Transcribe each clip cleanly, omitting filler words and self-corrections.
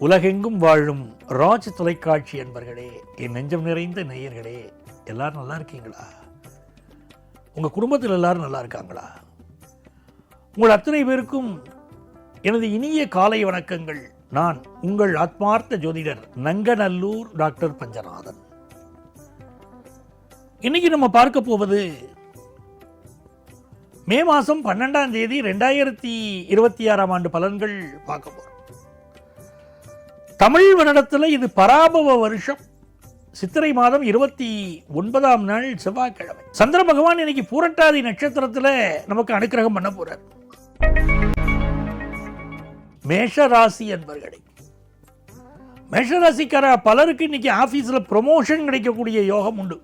உலகெங்கும் வாழும் ராஜ் தொலைக்காட்சி என்பர்களே, என் நெஞ்சம் நிறைந்த நேயர்களே, எல்லாரும் நல்லா இருக்கீங்களா? உங்கள் குடும்பத்தில் எல்லாரும் நல்லா இருக்காங்களா? உங்கள் அத்தனை பேருக்கும் எனது இனிய காலை வணக்கங்கள். நான் உங்கள் ஆத்மார்த்த ஜோதிடர் நங்கநல்லூர் டாக்டர் பஞ்சநாதன். இன்னைக்கு நம்ம பார்க்க போவது மே மாதம் 12ஆம் தேதி 2026ஆம் ஆண்டு பலன்கள் பார்க்க போகிறோம். தமிழ் வருடத்தில் இது பராபவ வருஷம், சித்திரை மாதம் 29ஆம் நாள் செவ்வாய்க்கிழமை. சந்திர பகவான் இன்னைக்கு பூரட்டாதி நட்சத்திரத்தில் நமக்கு அனுக்கிரகம் பண்ண போறார். மேஷராசி என்பர்களே, மேஷராசிக்கார பலருக்கு இன்னைக்கு ஆபீஸ்ல ப்ரொமோஷன் கிடைக்கக்கூடிய யோகம் உண்டு.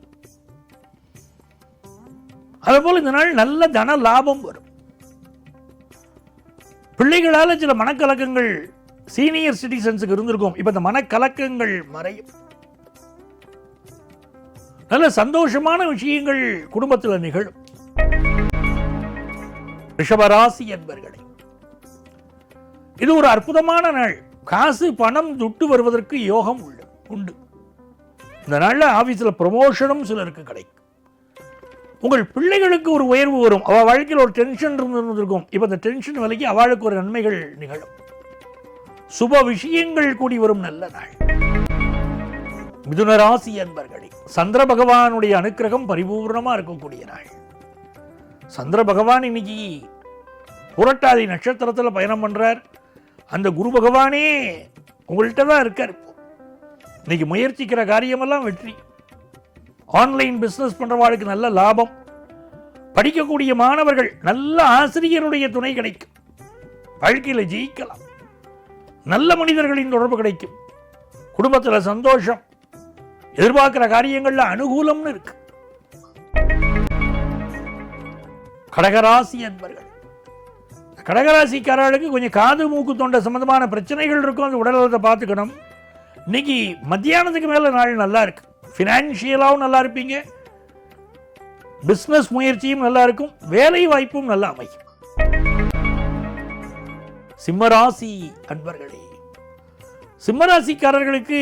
அதுபோல் இந்த நாள் நல்ல தன லாபம் வரும். பிள்ளைகளால் சில மனக்கலக்கங்கள் சீனியர் சிட்டிசன்ஸுக்கு இருந்திருக்கும். இப்ப இந்த மனக்கலக்கங்கள் மறையும். நல்ல சந்தோஷமான விஷயங்கள் குடும்பத்தில் நிகழும். ரிஷபராசி என்பர்களே, இது ஒரு அற்புதமான நாள். காசு பணம் துட்டு வருவதற்கு யோகம் உண்டு. இந்த நாள்ல ஆபீஸ்ல ப்ரொமோஷனும் சிலருக்கு கிடைக்கும். உங்கள் பிள்ளைகளுக்கு ஒரு உயர்வு வரும். அவள் வாழ்க்கையில் ஒரு டென்ஷன் இருந்திருக்கும். இப்போ இந்த டென்ஷன் விலகி அவளுக்கு ஒரு நன்மைகள் நிகழும். சுப விஷயங்கள் கூடி வரும் நல்ல நாள். மிதுன ராசி என்பர்களே, சந்திர பகவானுடைய அனுக்கிரகம் பரிபூர்ணமா இருக்கக்கூடிய நாள். சந்திர பகவான் இன்னைக்கு புரட்டாதி நட்சத்திரத்தில் பயணம் பண்றார். அந்த குரு பகவானே உங்கள்கிட்ட தான் இருக்கார். இன்னைக்கு முயற்சிக்கிற காரியமெல்லாம் வெற்றி. ஆன்லைன் பிஸ்னஸ் பண்றவாளுக்கு நல்ல லாபம். படிக்கக்கூடிய மாணவர்கள் நல்ல ஆசிரியருடைய துணை கிடைக்கும். வாழ்க்கையில் ஜெயிக்கலாம். நல்ல மனிதர்களின் தொடர்பு கிடைக்கும். குடும்பத்தில் சந்தோஷம். எதிர்பார்க்கிற காரியங்கள்ல அனுகூலம்னு இருக்கு. கடகராசி என்பர்கள், கடகராசிக்காரர்களுக்கு கொஞ்சம் காது மூக்கு தொண்டை சம்பந்தமான பிரச்சனைகள் இருக்கும். அந்த உடல்நலத்தை பார்த்துக்கணும். இன்னைக்கு மத்தியானத்துக்கு மேல நாள் நல்லா இருக்கு. ஃபினான்ஷியலாகவும் நல்லா இருப்பீங்க. பிஸ்னஸ் முயற்சியும் நல்லா இருக்கும். வேலை வாய்ப்பும் நல்லா அமையும். சிம்மராசி அன்பர்களே, சிம்மராசிக்காரர்களுக்கு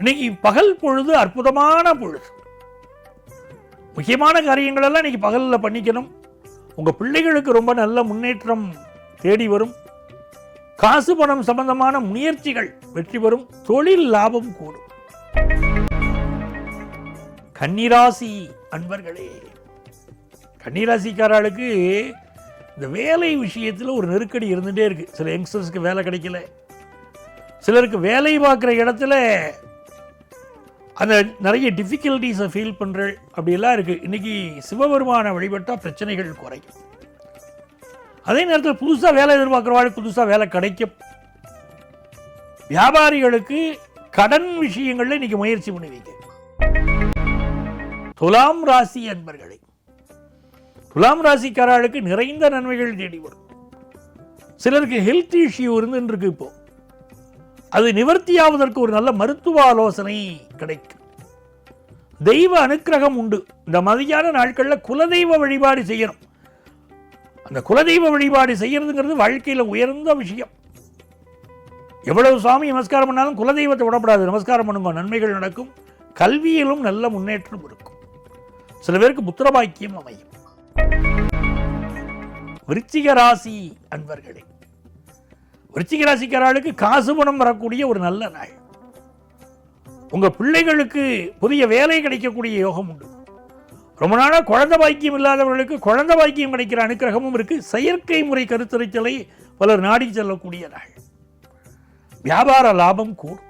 இன்னைக்கு பகல் பொழுது அற்புதமான பொழுது. முக்கியமான காரியங்கள் எல்லாம் இன்னைக்கு பகலில் பண்ணிக்கணும். உங்க பிள்ளைகளுக்கு ரொம்ப நல்ல முன்னேற்றம் தேடி வரும். காசு பணம் சம்பந்தமான முயற்சிகள் வெற்றி பெறும். தொழில் லாபம் கூடும். கன்னிராசி அன்பர்களே, கன்னிராசிக்காரர்களுக்கு இந்த வேலை விஷயத்தில் ஒரு நெருக்கடி இருந்துகிட்டே இருக்கு. சில யங்ஸ்டர்ஸ்க்கு வேலை கிடைக்கல. சிலருக்கு வேலை பார்க்குற இடத்துல அந்த நிறைய டிஃபிகல்ட்டிஸை ஃபீல் பண்ணுற அப்படியெல்லாம் இருக்குது. இன்றைக்கி சிவபெருமான வழிபட்டால் பிரச்சனைகள் குறையும். அதே நேரத்தில் புதுசாக வேலை எதிர்பார்க்குறவாளுக்கு புதுசாக வேலை கிடைக்கும். வியாபாரிகளுக்கு கடன் விஷயங்களில் இன்றைக்கி முயற்சி பண்ணுவீங்க. துலாம் ராசி அன்பர்களே, துலாம் ராசிக்காரர்களுக்கு நிறைந்த நன்மைகள் தேடி வரும். சிலருக்கு ஹெல்த் இஷ்யூ இருக்கு. இப்போ அது நிவர்த்தியாவதற்கு ஒரு நல்ல மருத்துவ ஆலோசனை கிடைக்கும். தெய்வ அனுக்கிரகம் உண்டு. இந்த மாதிரியான நாட்களில் குலதெய்வ வழிபாடு செய்யணும். அந்த குலதெய்வ வழிபாடு செய்யறதுங்கிறது வாழ்க்கையில் உயர்ந்த விஷயம். எவ்வளவு சுவாமி நமஸ்காரம் பண்ணாலும் குலதெய்வத்தை விடப்படாது. நமஸ்காரம் பண்ணுங்க, நன்மைகள் நடக்கும். கல்வியிலும் நல்ல முன்னேற்றம் இருக்கும். சில பேருக்கு புத்திரபாக்கியம் அமையும். விருச்சிக ராசி அன்பர்களே, விருச்சிக ராசிக்காரர்களுக்கு காசு பணம் வரக்கூடிய ஒரு நல்ல நாள். உங்க பிள்ளைகளுக்கு புதிய வேலை கிடைக்கக்கூடிய யோகம் உண்டு. ரொம்ப நாளா குழந்தை பாக்கியம் இல்லாதவர்களுக்கு குழந்தை பாக்கியம் கிடைக்கிற அனுக்கிரகமும் இருக்கு. செயற்கை முறை கருத்தரித்தலை பலர் நாடி செல்லக்கூடிய நாள். வியாபார லாபம் கூடும்.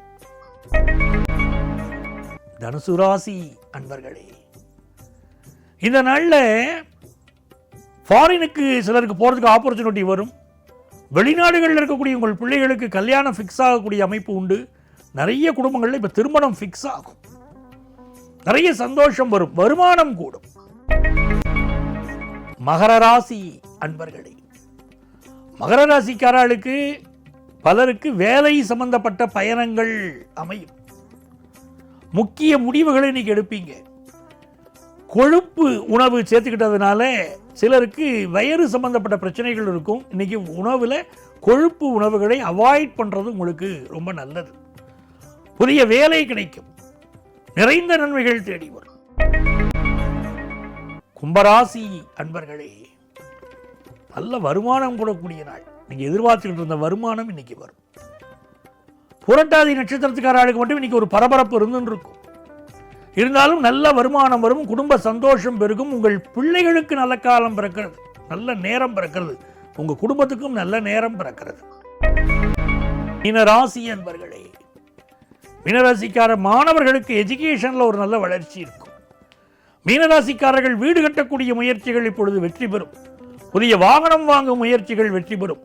தனுசு ராசி அன்பர்களே, இந்த நாளில் ஃபாரினுக்கு சிலருக்கு போகிறதுக்கு ஆப்பர்ச்சுனிட்டி வரும். வெளிநாடுகளில் இருக்கக்கூடிய உங்கள் பிள்ளைகளுக்கு கல்யாணம் ஃபிக்ஸ் ஆகக்கூடிய அமைப்பு உண்டு. நிறைய குடும்பங்களில் இப்போ திருமணம் ஃபிக்ஸ் ஆகும். நிறைய சந்தோஷம் வரும். வருமானம் கூடும். மகர ராசி அன்பர்களே, மகர ராசிக்காரர்களுக்கு பலருக்கு வேலை சம்பந்தப்பட்ட பயணங்கள் அமையும். முக்கிய முடிவுகளை இன்னைக்கு எடுப்பீங்க. கொழுப்பு உணவு சேர்த்துக்கிட்டதுனால சிலருக்கு வயிறு சம்பந்தப்பட்ட பிரச்சனைகள் இருக்கும். இன்னைக்கு உணவில் கொழுப்பு உணவுகளை அவாய்ட் பண்ணுறது உங்களுக்கு ரொம்ப நல்லது. புதிய வேலை கிடைக்கும், நிறைந்த நன்மைகள் தேடி வரும். கும்பராசி அன்பர்களே, நல்ல வருமானம் கூடக்கூடிய நாள். நீங்கள் எதிர்பார்த்துக்கிட்டு இருந்த வருமானம் இன்னைக்கு வரும். புரட்டாதி நட்சத்திரத்துக்காரர்களுக்கு மட்டும் இன்னைக்கு ஒரு பரபரப்பு இருந்துன்னு இருக்கும். இருந்தாலும் நல்ல வருமானம் வரும், குடும்ப சந்தோஷம் பெருகும், உங்கள் பிள்ளைகளுக்கு நல்ல காலம் பிறக்கிறது, நல்ல நேரம் பிறக்கிறது, உங்கள் குடும்பத்துக்கும் நல்ல நேரம் பிறக்கிறது. மீனராசி என்பர்களே, மீனராசிக்கார மாணவர்களுக்கு எஜுகேஷனில் ஒரு நல்ல வளர்ச்சி இருக்கும். மீனராசிக்காரர்கள் வீடு கட்டக்கூடிய முயற்சிகள் இப்பொழுது வெற்றி பெறும். புதிய வாகனம் வாங்கும் முயற்சிகள் வெற்றி பெறும்.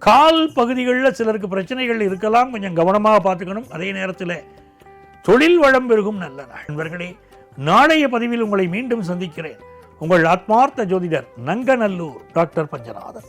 கால் பகுதிகளில் சிலருக்கு பிரச்சனைகள் இருக்கலாம், கொஞ்சம் கவனமாக பார்த்துக்கணும். அதே நேரத்தில் தொழில் வளம் பெருகும் நல்ல நாள். நண்பர்களே, நாளைய பதிவில் உங்களை மீண்டும் சந்திக்கிறேன். உங்கள் ஆத்மார்த்த ஜோதிடர் நங்கநல்லூர் டாக்டர் பஞ்சநாதன்.